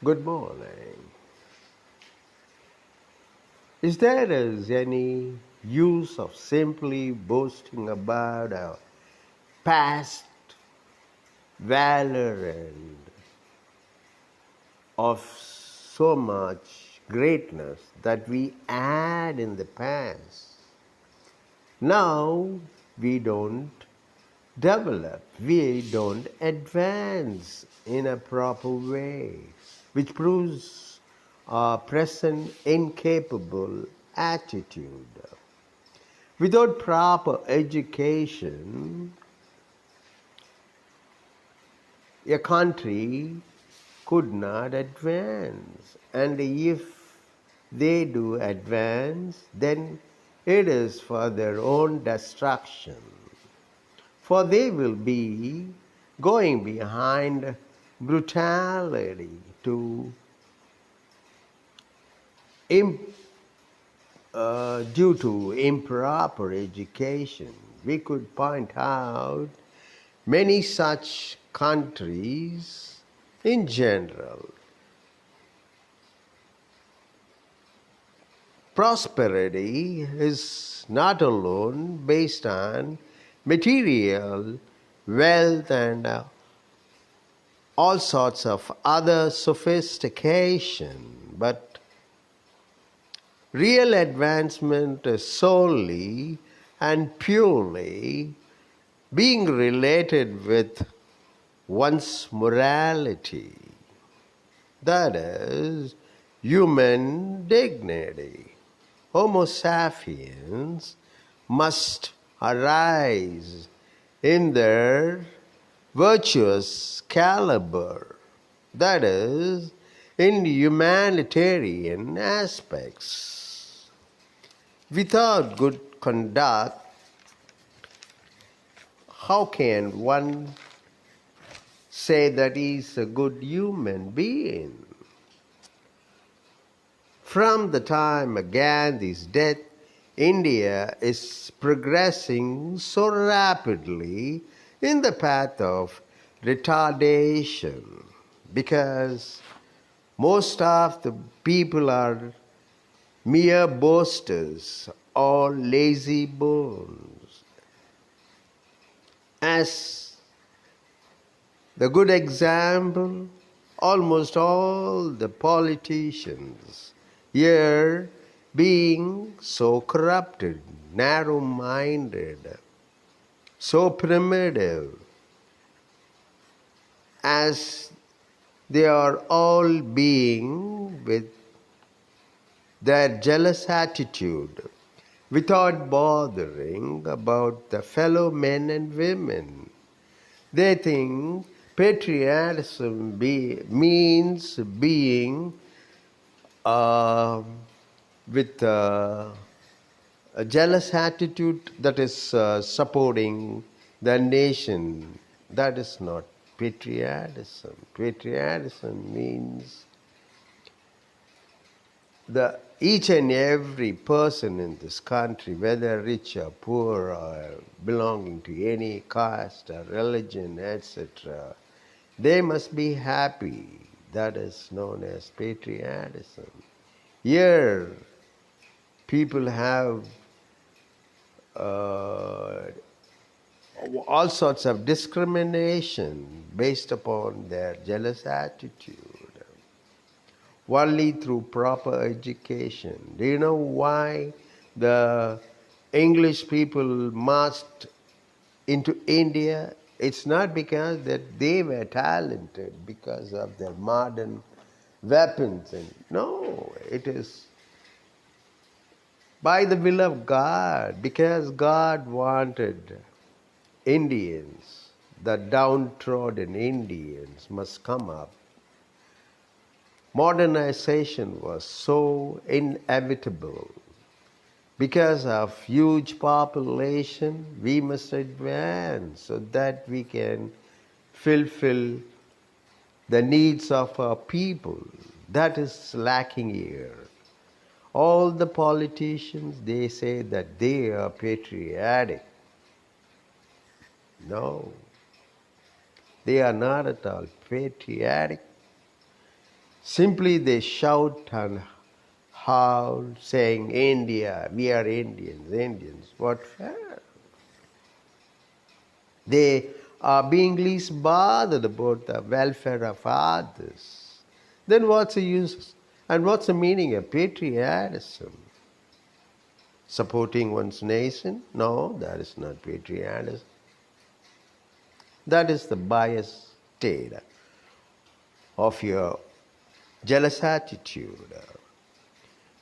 Good morning. Is there any use of simply boasting about our past valor and of so much greatness that we had in the past? Now we don't develop, we don't advance in a proper way, which proves our present incapable attitude. Without proper education, a country could not advance. And if they do advance, then it is for their own destruction. For they will be going behind brutality to due to improper education. We could point out many such countries in general. Prosperity is not alone based on material wealth and all sorts of other sophistication, but real advancement is solely and purely being related with one's morality, that is, human dignity. Homo sapiens must arise in their virtuous caliber, that is, in humanitarian aspects. Without good conduct, how can one say that he is a good human being? From the time Gandhi's death, India is progressing so rapidly in the path of retardation because most of the people are mere boasters or lazy bones. As the good example, almost all the politicians here being so corrupted, narrow-minded, so primitive, as they are all being with their jealous attitude, without bothering about the fellow men and women. They think patriotism means being with a jealous attitude that is supporting the nation. That is not patriotism. Patriotism means each and every person in this country, whether rich or poor or belonging to any caste or religion, etc., they must be happy. That is known as patriotism. Here, people have all sorts of discrimination based upon their jealous attitude. Only through proper education. Do you know why the English people marched into India? It's not because that they were talented because of their modern weapons. No, it is by the will of God, because God wanted Indians, the downtrodden Indians must come up. Modernization was so inevitable. Because of huge population, we must advance so that we can fulfill the needs of our people. That is lacking here. All the politicians, they say that they are patriotic. No, they are not at all patriotic. Simply they shout and howl, saying, India, we are Indians, Indians. What fair? They are being least bothered about the welfare of others. Then what's the use and what's the meaning of patriotism? Supporting one's nation? No, that is not patriotism. That is the biased state of your jealous attitude.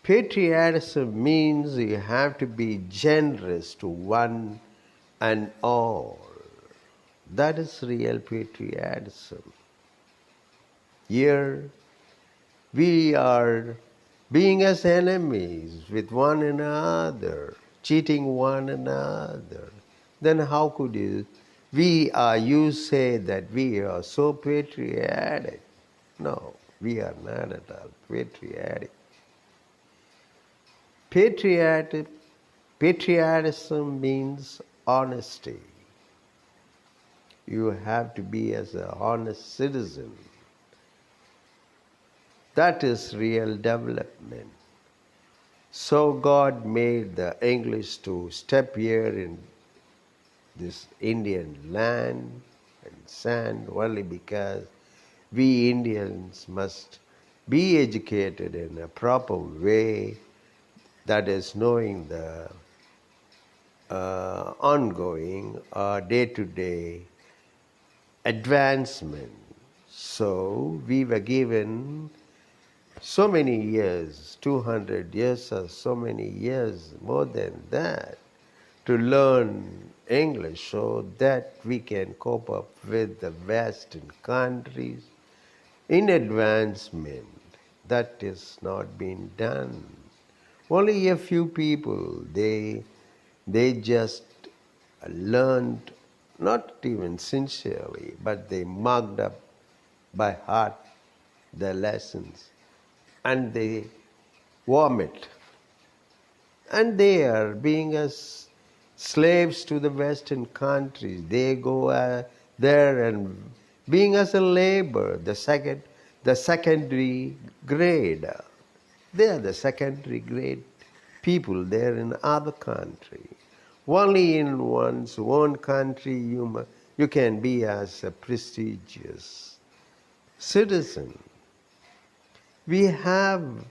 Patriotism means you have to be generous to one and all. That is real patriotism. Here we are being as enemies with one another, cheating one another. Then how could you say that we are so patriotic? No, we are not at all patriotic. Patriotism means honesty. You have to be as an honest citizen. That is real development. So God made the English to step here in this Indian land and sand only because we Indians must be educated in a proper way, that is knowing the ongoing day-to-day advancement. So we were given so many years, 200 years or so many years, more than that, to learn English so that we can cope up with the Western countries in advancement. That is not being done. Only a few people, they just learned, not even sincerely, but they mugged up by heart the lessons and they vomit. And they are being as slaves to the Western countries. They go there and being as a labor, the secondary grade. They are the secondary grade people there in other country. Only in one's own country you can be as a prestigious citizen. We have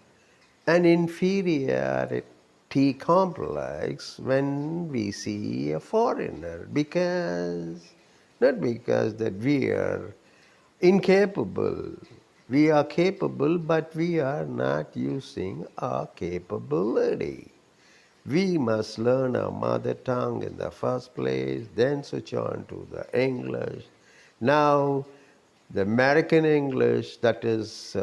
an inferiority complex when we see a foreigner, not because that we are incapable. We are capable, but we are not using our capability. We must learn our mother tongue in the first place, then switch on to the English. Now, the American English, that is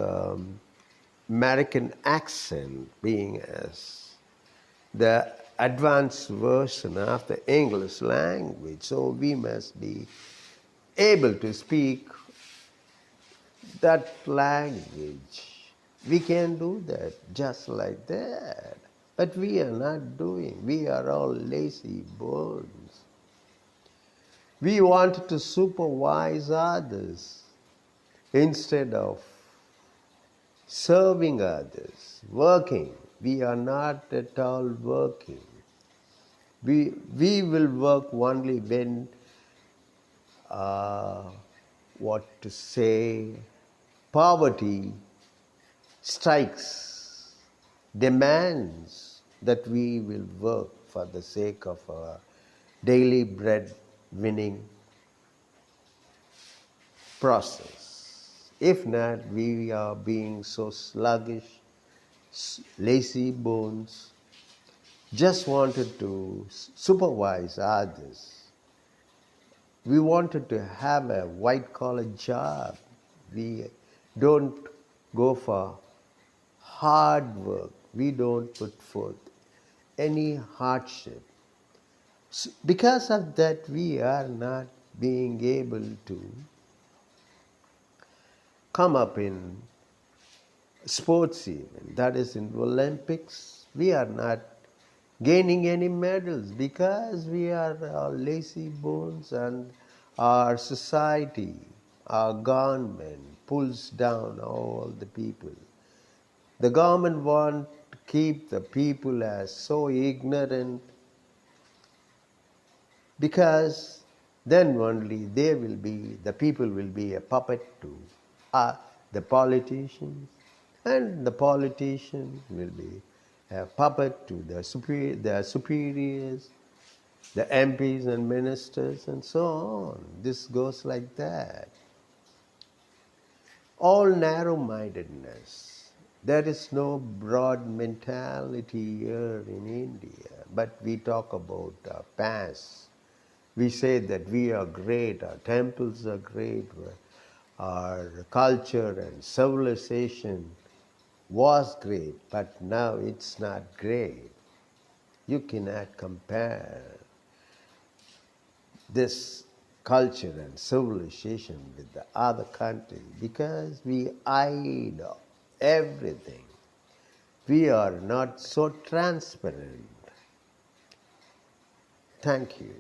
American accent, being as the advanced version of the English language. So we must be able to speak that language. We can do that just like that. But we are not doing. We are all lazy bones. We want to supervise others instead of serving others, working. We are not at all working. We will work only when, poverty strikes, demands that we will work for the sake of our daily bread winning process. If not, we are being so sluggish, lazy bones, just wanted to supervise others. We wanted to have a white-collar job. We don't go for hard work. We don't put forth any hardship. Because of that, we are not being able to come up in sports even, that is in Olympics. We are not gaining any medals because we are lazy bones and our society our government pulls down all the people. The government want to keep the people as so ignorant, because then only the people will be a puppet to the politicians, and the politician will be a puppet to their superiors, the MPs and ministers, and so on. This goes like that. All narrow-mindedness. There is no broad mentality here in India, but we talk about our past. We say that we are great, our temples are great, our culture and civilization was great, but now it's not great. You cannot compare this culture and civilization with the other country, because we hide everything. We are not so transparent. Thank you.